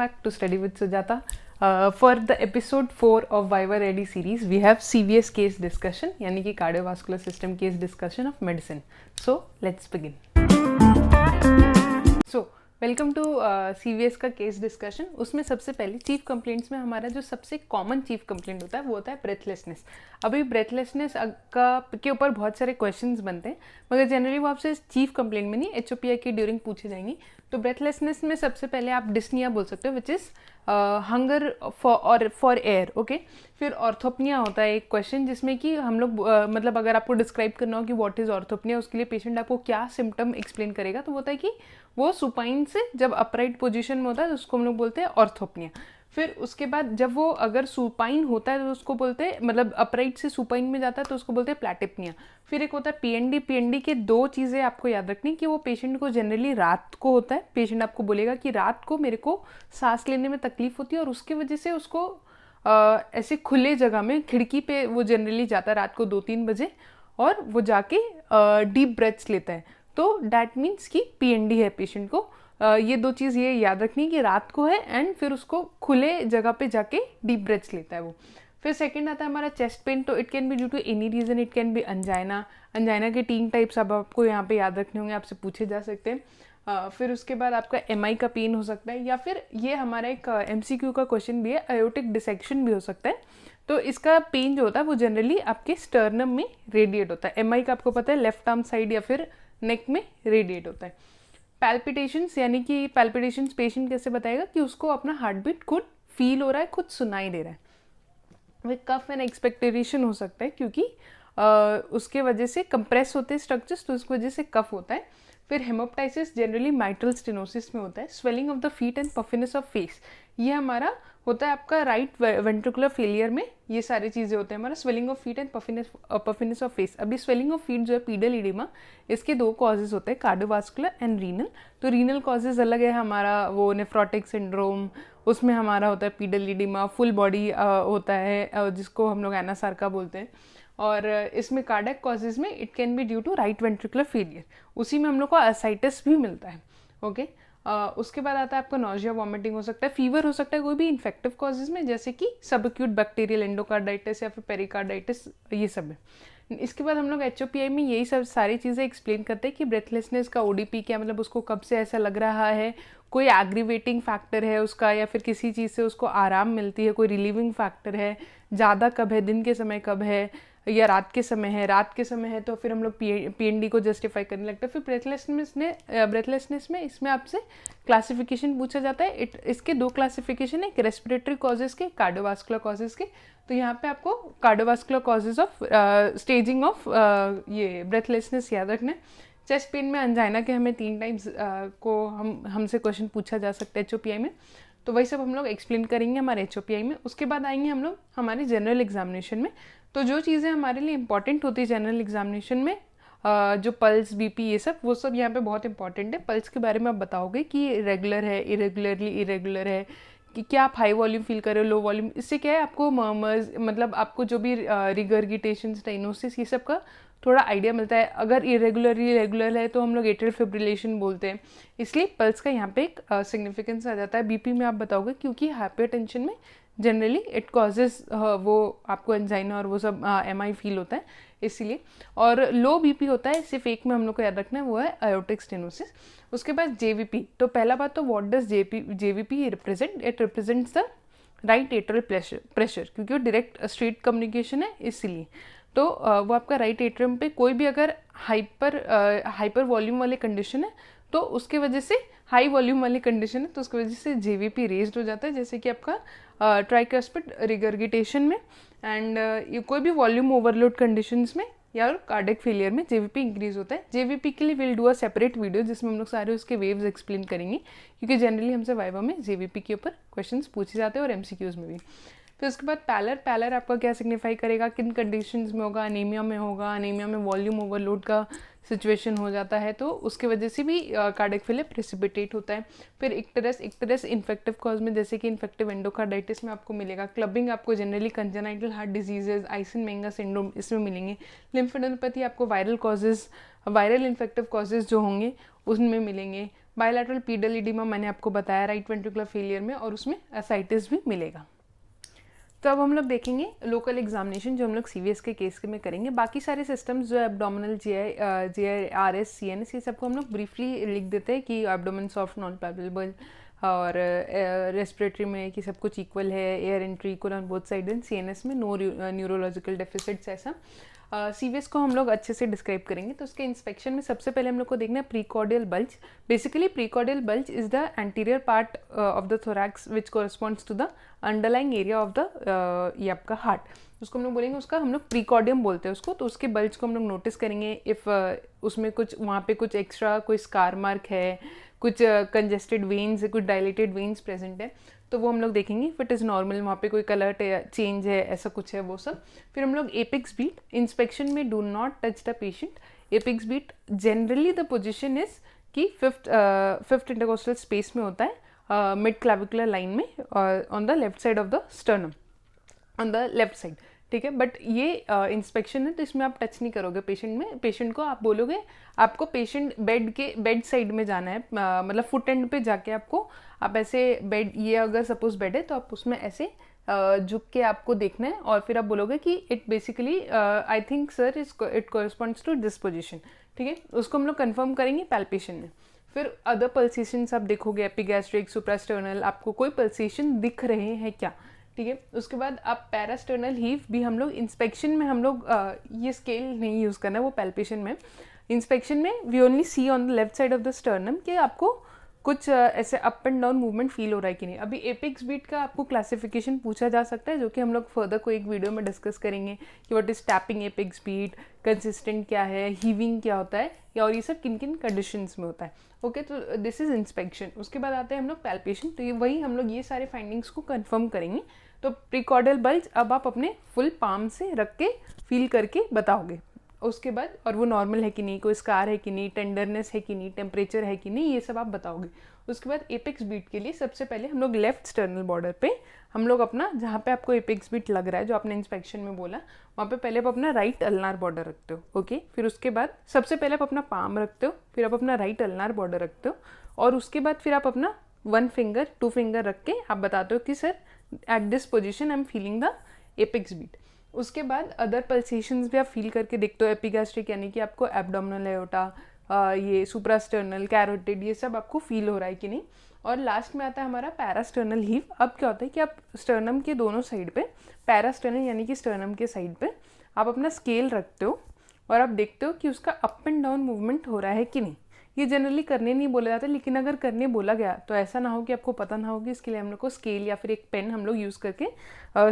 back to Study with Sujata. For the episode 4 of Viva Ready series, we have CVS case discussion, यानी कि cardiovascular system case discussion of medicine. So let's begin. So welcome to CVS का case discussion. उसमें सबसे पहले chief complaints में हमारा जो सबसे कॉमन चीफ कंप्लेंट होता है वो होता है ब्रेथलेसनेस. अभी ब्रेथलेसनेस का के ऊपर बहुत सारे क्वेश्चंस बनते हैं, मगर जनरली वो आपसे चीफ कंप्लेंट में नहीं HOPI के ड्यूरिंग पूछे जाएंगी. तो ब्रेथलेसनेस में सबसे पहले आप डिस्निया बोल सकते हो, which is hunger for air. Okay, फिर ऑर्थोपनिया होता है एक क्वेश्चन जिसमें कि हम लोग मतलब अगर आपको डिस्क्राइब करना हो कि व्हाट इज़ ऑर्थोपनिया, उसके लिए पेशेंट आपको क्या सिम्टम एक्सप्लेन करेगा, तो वो होता है कि वो सुपाइन से जब अपराइट पोजीशन में होता है तो उसको हम लोग बोलते हैं ऑर्थोपनिया. फिर उसके बाद जब वो अगर सुपाइन होता है तो उसको बोलते हैं, मतलब अपराइट से सुपाइन में जाता है तो उसको बोलते हैं प्लैटिपनिया. फिर एक होता है पीएनडी के दो चीज़ें आपको याद रखनी कि वो पेशेंट को जनरली रात को होता है. पेशेंट आपको बोलेगा कि रात को मेरे को सांस लेने में तकलीफ होती है और उसकी वजह से उसको ऐसे खुले जगह में खिड़की पे वो जनरली जाता है रात को 2-3 बजे और वो जाके डीप ब्रेथ्स लेता है. तो डैट मीन्स कि पीएनडी है पेशेंट को. ये दो चीज़ ये याद रखनी कि रात को है एंड फिर उसको खुले जगह पे जाके डीप ब्रेथ्स लेता है वो. फिर सेकंड आता है हमारा चेस्ट पेन. तो it can be due to any reason, it can be angina. Angina के 3 टाइप्स अब आपको यहाँ पे याद रखने होंगे, आपसे पूछे जा सकते हैं. फिर उसके बाद आपका MI का पेन हो सकता है, या फिर ये हमारा एक MCQ का क्वेश्चन भी है, आयोटिक डिसेक्शन भी हो सकता है. तो इसका पेन जो होता है वो जनरली आपके स्टर्नम में रेडिएट होता है. MI का आपको पता है लेफ्ट आर्म साइड या फिर नेक में रेडिएट होता है. पैल्पिटेशंस, यानी कि पैल्पिटेशंस पेशेंट कैसे बताएगा कि उसको अपना हार्ट बीट खुद फील हो रहा है, खुद सुनाई दे रहा है. वह कफ एंड एक्सपेक्टेशन हो सकता है क्योंकि उसके वजह से कंप्रेस होते हैं स्ट्रक्चर्स, तो उसकी वजह से कफ होता है. फिर हेमोप्टाइसिस जनरली माइट्रल स्टेनोसिस में होता है. Swelling of the feet and puffiness of face, ये हमारा होता है आपका राइट वेंट्रिकुलर फेलियर में. ये सारी चीज़ें होते हैं हमारा swelling of feet and puffiness of face. अभी स्वेलिंग ऑफ फीट जो है पीडल इडिमा, इसके 2 कॉजेज होते हैं, कार्डियोवास्कुलर एंड रीनल. तो रीनल कॉजेज अलग है हमारा, वो नेफ्रोटिक सिंड्रोम, उसमें हमारा होता है पीडल इडिमा. फुल बॉडी होता है जिसको हम लोग एनासार्का बोलते हैं. और इसमें कार्डियक कॉजेज में it can be due to right ventricular failure. उसी में हम लोग को असाइटिस भी मिलता है. ओके, उसके बाद आता है आपका नॉजिया, वॉमिटिंग हो सकता है, फीवर हो सकता है कोई भी इन्फेक्टिव कॉजेज में, जैसे कि सबक्यूट बैक्टीरियल एंडोकार्डाइटिस या फिर पेरिकार्डाइटिस, ये सब है. इसके बाद हम लोग HOPI में यही सब सारी चीज़ें एक्सप्लेन करते हैं कि ब्रेथलेसनेस का ODP क्या, मतलब उसको कब से ऐसा लग रहा है, कोई एग्रीवेटिंग फैक्टर है उसका, या फिर किसी चीज़ से उसको आराम मिलती है, कोई रिलीविंग फैक्टर है, ज़्यादा कब है, दिन के समय कब है या रात के समय है. रात के समय है तो फिर हम लोग PND को जस्टिफाई करने लगता है. फिर ब्रेथलेसनेस में इसमें आपसे क्लासिफिकेशन पूछा जाता है. इसके 2 क्लासिफिकेशन है, रेस्पिरेटरी कॉजेज़ के, कार्डियोवास्कुलर कॉजेज़ के. तो यहाँ पे आपको cardiovascular causes of staging of ये ब्रेथलेसनेस याद रखना है. चेस्ट पेन में अंजाइना के हमें 3 टाइम्स को हमसे क्वेश्चन पूछा जा सकता है HOPI में. तो वही सब हम लोग एक्सप्लेन करेंगे हमारे HOPI में. उसके बाद आएंगे हम लोग हमारे जनरल एग्जामिनेशन में. तो जो चीज़ें हमारे लिए इंपॉर्टेंट होती है जनरल एग्जामिनेशन में, जो पल्स, BP, ये सब, वो सब यहाँ पे बहुत इंपॉर्टेंट है. पल्स के बारे में आप बताओगे कि रेगुलर है, इरेगुलर है, कि क्या आप हाई वॉल्यूम फील कर रहे हो, लो वॉल्यूम. इससे क्या है आपको मतलब आपको जो भी रिगर्गिटेशन, स्टाइनोसिस, ये सब का थोड़ा आइडिया मिलता है. अगर रेगुलर है तो हम लोग एट्रियल फिब्रिलेशन बोलते हैं. इसलिए पल्स का यहाँ पे एक सिग्निफिकेंस आ जाता है. BP में आप बताओगे क्योंकि हाइपरटेंशन में जनरली इट कॉजेज वो आपको एंजाइना और वो सब MI फील होता है इसीलिए. और लो BP होता है, सिर्फ एक में हम लोग को याद रखना है, वो है आयोटिक स्टेनोसिस. उसके बाद JVP. तो पहला बात तो what does JVP represent? It represents the right atrial pressure, क्योंकि वो डायरेक्ट स्ट्रेट कम्युनिकेशन है इसीलिए. तो वो आपका राइट एट्रियम पे कोई भी अगर हाइपर वॉल्यूम वाले कंडीशन है तो उसके वजह से, हाई वॉल्यूम वाली कंडीशन है तो उसकी वजह से JVP रेज्ड हो जाता है, जैसे कि आपका ट्राइकस्पिड रिगर्गिटेशन में. एंड कोई भी वॉल्यूम ओवरलोड कंडीशंस में या कार्डियक फेलियर में JVP इंक्रीज होता है. JVP के लिए will do a separate video जिसमें हम लोग सारे उसके वेव्स एक्सप्लेन करेंगे, क्योंकि जनरली हमसे वाइवा में JVP के ऊपर क्वेश्चंस पूछे जाते हैं और MCQs में भी. फिर उसके बाद पैलर आपका क्या सिग्निफाई करेगा, किन कंडीशंस में होगा, अनीमिया में होगा. अनीमिया में वॉल्यूम ओवरलोड का सिचुएशन हो जाता है तो उसके वजह से भी कार्डियक फेलियर प्रेसिपिटेट होता है. फिर इक्टरस इन्फेक्टिव कॉज में, जैसे कि इन्फेक्टिव एंडोकार्डाइटिस में आपको मिलेगा. क्लबिंग आपको generally congenital heart diseases, Eisenmenger syndrome, इसमें मिलेंगे. लिम्फेडेनोपैथी आपको वायरल इन्फेक्टिव कॉजेज जो होंगे उसमें मिलेंगे. बायलैटरल पीडल इडिमा मैंने आपको बताया राइट वेंट्रिकुलर फेलियर में, और उसमें एसाइटिस भी मिलेगा। तो अब हम लोग देखेंगे लोकल एग्जामिनेशन जो हम लोग सीवीएस के केस में करेंगे। बाकी सारे सिस्टम्स जो एब्डोमिनल जीआई आरएस सीएनएस ये सबको हम लोग ब्रीफली लिख देते हैं कि एब्डोमिन सॉफ्ट नॉन पैल्पेबल, और रेस्पिरेटरी में कि सब कुछ इक्वल है, air entry equal on both side, and CNS में नो न्यूरोलॉजिकल डेफिसिट्स। ऐसा सीवीएस को हम लोग अच्छे से डिस्क्राइब करेंगे। तो उसके इंस्पेक्शन में सबसे पहले हम लोग को देखना है precordial bulge. Basically precordial bulge is the anterior part of the thorax which corresponds to the underlying area of the ये आपका हार्ट, उसको हम लोग बोलेंगे, उसका हम लोग प्रीकॉर्डियम बोलते हैं उसको। तो उसके बल्ज को हम लोग नोटिस करेंगे इफ़ उसमें कुछ वहाँ पे कुछ एक्स्ट्रा कोई स्कार मार्क है, कुछ कंजेस्टेड वेन्स, कुछ डायलेटेड वेन्स प्रेजेंट है, तो वो हम लोग देखेंगे। इफ इट इज़ नॉर्मल, वहाँ पे कोई कलर चेंज है, ऐसा कुछ है, वो सब। फिर हम लोग एपिक्स बीट। इंस्पेक्शन में do not touch the patient. Apex beat generally the position is कि फिफ्थ इंटरकोस्टल स्पेस में होता है, मिड क्लैविकुलर लाइन में, on the left side of the sternum, on the left side, ठीक है। But ये inspection है तो इसमें आप टच नहीं करोगे पेशेंट में। पेशेंट को आप बोलोगे, आपको पेशेंट बेड साइड में जाना है, मतलब फुट एंड पे जाके आपको, आप ऐसे बेड, ये अगर सपोज बेड है तो आप उसमें ऐसे झुक के आपको देखना है, और फिर आप बोलोगे कि it basically I think sir it corresponds to this position, ठीक है। उसको हम लोग कन्फर्म करेंगे पैल्पेशन में। फिर अदर पल्सेशंस आप देखोगे, एपिगैस्ट्रिक, सुप्रास्टर्नल, आपको कोई पल्सेशन दिख रहे हैं क्या, ठीक है। उसके बाद आप पैरास्टर्नल हीव भी हम लोग इंस्पेक्शन में, हम लोग ये स्केल नहीं यूज़ करना है, वो पैल्पेशन में। इंस्पेक्शन में we only see on the left side of the sternum कि आपको कुछ ऐसे up and down movement feel हो रहा है कि नहीं। अभी एपिक्स बीट का आपको क्लासिफिकेशन पूछा जा सकता है, जो कि हम लोग फर्दर कोई एक वीडियो में डिस्कस करेंगे कि what is tapping apex beat, consistent क्या है, हीविंग क्या होता है, या और ये सब किन किन कंडीशंस में होता है। ओके, तो दिस इज इंस्पेक्शन। उसके बाद आते हैं हम लोग पैल्पेशन। तो ये वही हम लोग ये सारे फाइंडिंग्स को कंफर्म करेंगे। तो प्रीकॉर्डियल बल्ज अब आप अपने फुल पाम से रख के फील करके बताओगे उसके बाद, और वो नॉर्मल है कि नहीं, कोई स्कार है कि नहीं, टेंडरनेस है कि नहीं, टेम्परेचर है कि नहीं, ये सब आप बताओगे। उसके बाद एपिक्स बीट के लिए सबसे पहले हम लोग लेफ्ट स्टर्नल बॉर्डर पे हम लोग अपना, जहाँ पे आपको एपिक्स बीट लग रहा है जो आपने इंस्पेक्शन में बोला, वहाँ पे पहले आप अपना राइट अल्नार बॉर्डर रखते हो। ओके, फिर उसके बाद सबसे पहले आप अपना पाम रखते हो, फिर आप अपना राइट अल्नार बॉर्डर रखते हो, और उसके बाद फिर आप अपना 1 फिंगर 2 फिंगर रख के आप बताते हो कि sir at this position I am feeling the apex beat. उसके बाद अदर पल्सेशंस भी आप फील करके देखते हो, एपिगैस्ट्रिक यानी कि आपको एब्डोमिनल एओर्टा, ये सुप्रास्टर्नल, कैरोटिड, ये सब आपको फील हो रहा है कि नहीं। और लास्ट में आता है हमारा पैरास्टर्नल हीव। अब क्या होता है कि आप स्टर्नम के दोनों साइड पे, पैरास्टर्नल यानी कि स्टर्नम के साइड पे आप अपना स्केल रखते हो, और आप देखते हो कि उसका अप एंड डाउन मूवमेंट हो रहा है कि नहीं। ये जनरली करने नहीं बोला जाता, लेकिन अगर करने बोला गया तो ऐसा ना हो कि आपको पता ना हो कि इसके लिए हम लोग को स्केल या फिर एक पेन हम लोग यूज़ करके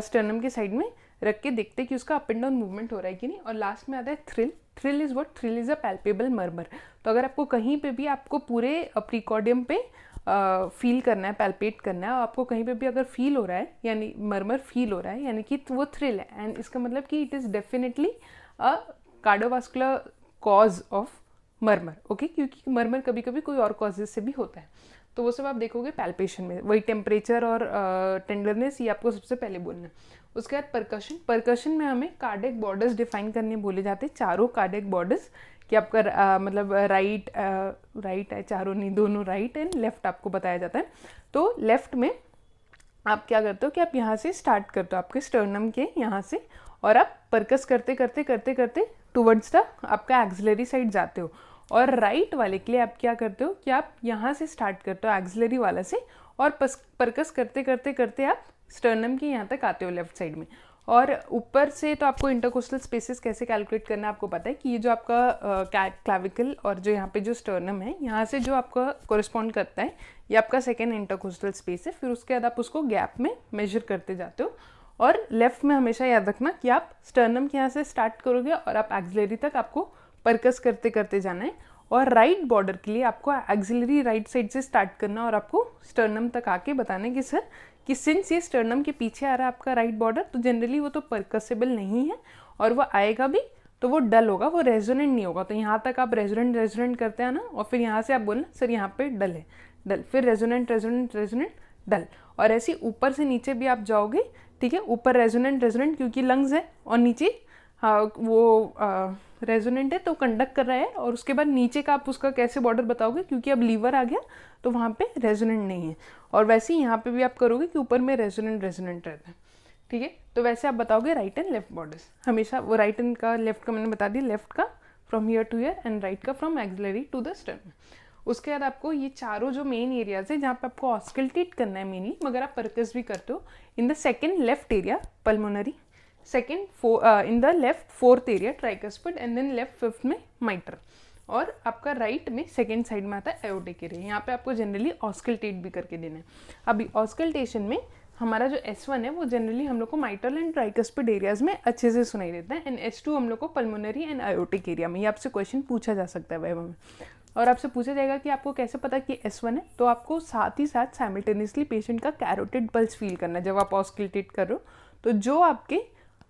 स्टर्नम के साइड में रख के देखते कि उसका अप एंड डाउन मूवमेंट हो रहा है कि नहीं। और लास्ट में आता है thrill. Thrill is what? Thrill is a palpable murmur. तो अगर आपको कहीं पे भी आपको पूरे प्रीकॉर्डियम पे फील करना है, पैल्पेट करना है, और आपको कहीं पे भी अगर फील हो रहा है, यानी मर्मर फील हो रहा है, यानी कि वो थ्रिल है, एंड इसका मतलब कि it is definitely a cardiovascular cause of murmur. Okay, क्योंकि मर्मर कभी कभी कोई और कॉजेज से भी होता है। तो वो सब आप देखोगे पैल्पेशन में। वही टेम्परेचर और टेंडरनेस, ये आपको सबसे पहले बोलना है। उसके बाद परकशन। परकशन में हमें कार्डियक बॉर्डर्स डिफाइन करने बोले जाते हैं, चारों कार्डियक बॉर्डर्स, कि आपका मतलब राइट है, चारों नहीं, दोनों राइट एंड लेफ्ट आपको बताया जाता है। तो लेफ्ट में आप क्या करते हो कि आप यहाँ से स्टार्ट करते हो, आपके स्टर्नम के यहाँ से, और आप परकस करते करते करते करते टुवर्ड्स द आपका एक्सिलरी साइड जाते हो। और राइट वाले के लिए आप क्या करते हो कि आप यहाँ से स्टार्ट करते हो एक्सिलरी वाला से, और परकस करते करते करते आप स्टर्नम के यहाँ तक आते हो लेफ्ट साइड में। और ऊपर से तो आपको इंटरकोस्टल स्पेसेस कैसे कैलकुलेट करना है आपको पता है कि ये जो आपका क्लैविकल और जो यहाँ पे जो स्टर्नम है, यहाँ से जो आपका कोरिस्पॉन्ड करता है, ये आपका सेकेंड इंटरकोस्टल स्पेस है। फिर उसके बाद आप उसको गैप में मेजर करते जाते हो। और लेफ्ट में हमेशा याद रखना कि आप स्टर्नम के यहाँ से स्टार्ट करोगे और आप एक्सिलरी तक आपको परकस करते करते जाना है। और राइट बॉर्डर के लिए आपको एक्सिलरी राइट साइड से स्टार्ट करना और आपको स्टर्नम तक आके बताना है कि सर कि सिंस ये स्टर्नम के पीछे आ रहा है आपका राइट बॉर्डर, तो जनरली वो तो परकसेबल नहीं है, और वो आएगा भी तो वो डल होगा, वो रेजोनेंट नहीं होगा। तो यहाँ तक आप रेजोनेंट करते हैं ना, और फिर यहाँ से आप बोलना सर यहाँ पे डल है, डल, फिर रेजोनेंट डल, और ऐसे ऊपर से नीचे भी आप जाओगे, ठीक है। ऊपर रेजोनेंट क्योंकि लंग्स है, और नीचे वो रेजोनेंट है तो कंडक्ट कर रहा है, और उसके बाद नीचे का आप उसका कैसे बॉर्डर बताओगे, क्योंकि अब लीवर आ गया तो वहाँ पे रेजोनेंट नहीं है। और वैसे ही यहाँ पे भी आप करोगे कि ऊपर में रेजोनेंट रहता है, ठीक है। तो वैसे आप बताओगे राइट एंड लेफ्ट बॉर्डर्स हमेशा, वो राइट एंड का लेफ्ट का मैंने बता दिया, लेफ्ट का from here to here and right का from axillary to the sternum. उसके बाद आपको ये चारों जो मेन एरियाज है जहाँ पे आपको ऑस्कल्टेट करना है मेनली, मगर आप परकस भी करते हो, in the second left area pulmonary, second in the left fourth area tricuspid, and then left fifth में माइटर, और आपका राइट में सेकेंड साइड में आता है एओर्टिक एरिया। यहाँ पे आपको जनरली ऑस्कल्टेट भी करके देना है। अभी ऑस्कल्टेशन में हमारा जो S1 है वो जनरली हम लोग को माइटरल एंड ट्राइकस्पिड एरियाज में अच्छे से सुनाई देता है, एंड S2 हम लोग को पल्मोनरी एंड आयोटिक एरिया में। ये आपसे क्वेश्चन पूछा जा सकता है वाइवा में, और आपसे पूछा जाएगा कि आपको कैसे पता कि S1 है, तो आपको साथ ही साथ साइमल्टेनियसली पेशेंट का कैरोटिड पल्स फील करना है जब आप ऑस्कल्टेट कर रहे हो। तो जो आपके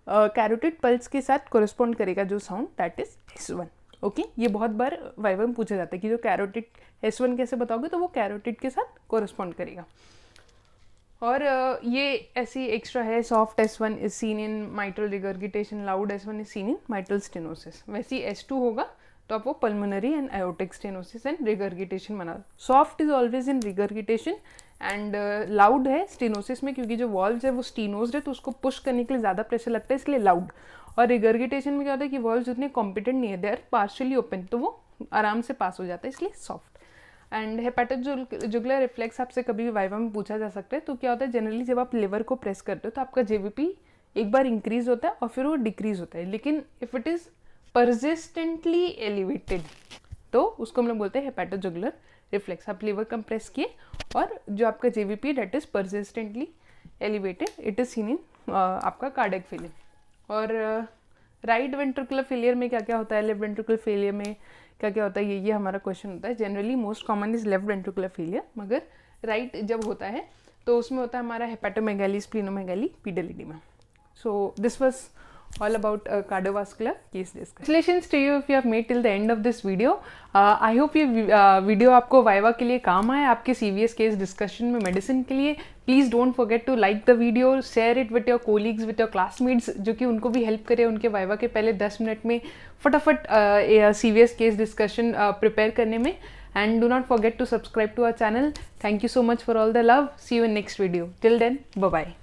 कैरोटिड पल्स के साथ कोरिस्पॉन्ड करेगा जो sound, that is S1। Okay, ये बहुत बार वाइवा में पूछा जाता है कि जो कैरोटिड S1 कैसे बताओगे, तो वो कैरोटिड के साथ कोरिस्पॉन्ड करेगा। और ये ऐसी एक्स्ट्रा है, soft S1 is seen in mitral regurgitation, loud S1 is seen in mitral stenosis. वैसे ही S2 होगा तो आप वो pulmonary and aortic stenosis and regurgitation बना। Soft is always in regurgitation and loud है स्टेनोसिस में, क्योंकि जो वॉल्व्स है वो स्टीनोज्ड है तो उसको पुश करने के लिए ज़्यादा प्रेशर लगता है, इसलिए लाउड। और रिगर्गिटेशन में क्या होता है कि वॉल्व्स उतने कॉम्पिटेंट नहीं है, दे आर पार्शियली ओपन, तो वो आराम से पास हो जाता है, इसलिए सॉफ्ट। एंड हेपेटोजुगुलर रिफ्लेक्स आपसे कभी भी वाइवा में पूछा जा सकता है। तो क्या होता है जनरली जब आप लिवर को प्रेस करते हो तो आपका JVP एक बार इंक्रीज होता है और फिर वो डिक्रीज होता है, लेकिन if it is persistently elevated तो उसको हम लोग बोलते हैं हेपेटोजुगुलर रिफ्लेक्स। आप लिवर कम प्रेस किए और जो आपका JVP that is persistently elevated, it is seen in आपका कार्डियक फेलियर। और राइट वेंट्रिकुलर फेलियर में क्या क्या होता है, लेफ्ट वेंट्रिकुलर फेलियर में क्या क्या होता है, ये हमारा क्वेश्चन होता है। Generally most common is left ventricular failure, मगर राइट जब होता है तो उसमें होता है हमारा hepatomegaly, splenomegaly, pedal oedema. So this was all about cardiovascular case discussion. Congratulations to you if you have made till the end of this video. I hope ये वीडियो आपको वाइवा के लिए काम आए, आपके CVS केस डिस्कशन में medicine के लिए। Please don't forget to like the video, share it with your colleagues, with your classmates, जो कि उनको भी हेल्प करे उनके वाइवा के पहले 10 मिनट में फटाफट CVS केस डिस्कशन प्रिपेयर करने में। And do not forget to subscribe to our channel. Thank you so much for all the love. See you in next video. Till then, bye bye.